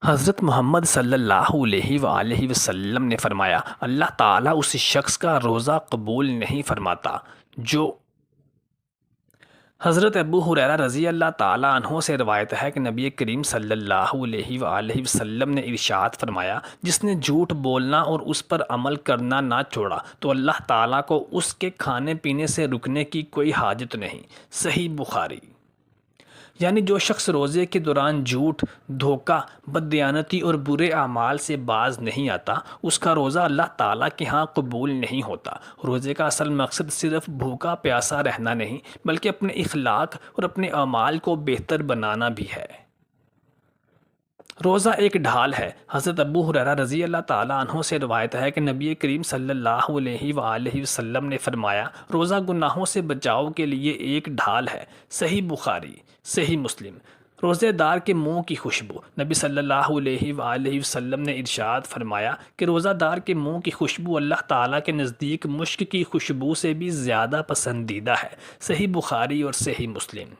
حضرت محمد صلی اللہ علیہ وآلہ وسلم نے فرمایا، اللہ تعالیٰ اس شخص کا روزہ قبول نہیں فرماتا جو حضرت ابو ہریرہ رضی اللہ تعالیٰ عنہ سے روایت ہے کہ نبی کریم صلی اللہ علیہ وآلہ وسلم نے ارشاد فرمایا، جس نے جھوٹ بولنا اور اس پر عمل کرنا نہ چھوڑا تو اللہ تعالیٰ کو اس کے کھانے پینے سے رکنے کی کوئی حاجت نہیں۔ صحیح بخاری۔ یعنی جو شخص روزے کے دوران جھوٹ، دھوکہ، بددیانتی اور برے اعمال سے باز نہیں آتا، اس کا روزہ اللہ تعالیٰ کے ہاں قبول نہیں ہوتا۔ روزے کا اصل مقصد صرف بھوکا پیاسا رہنا نہیں، بلکہ اپنے اخلاق اور اپنے اعمال کو بہتر بنانا بھی ہے۔ روزہ ایک ڈھال ہے۔ حضرت ابو ہریرہ رضی اللہ تعالیٰ عنہ سے روایت ہے کہ نبی کریم صلی اللہ علیہ وآلہ وسلم نے فرمایا، روزہ گناہوں سے بچاؤ کے لیے ایک ڈھال ہے۔ صحیح بخاری، صحیح مسلم۔ روزے دار کے منہ کی خوشبو۔ نبی صلی اللہ علیہ وآلہ وسلم نے ارشاد فرمایا کہ روزہ دار کے منہ کی خوشبو اللہ تعالیٰ کے نزدیک مشک کی خوشبو سے بھی زیادہ پسندیدہ ہے۔ صحیح بخاری اور صحیح مسلم۔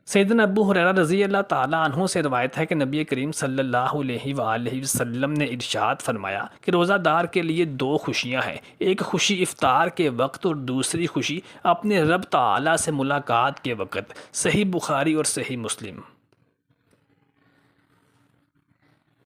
سیدنا ابو ہریرہ رضی اللہ تعالیٰ عنہ سے روایت ہے کہ نبی کریم صلی اللہ علیہ وآلہ وسلم نے ارشاد فرمایا کہ روزہ دار کے لیے دو خوشیاں ہیں، ایک خوشی افطار کے وقت اور دوسری خوشی اپنے رب تعالیٰ سے ملاقات کے وقت۔ صحیح بخاری اور صحیح مسلم۔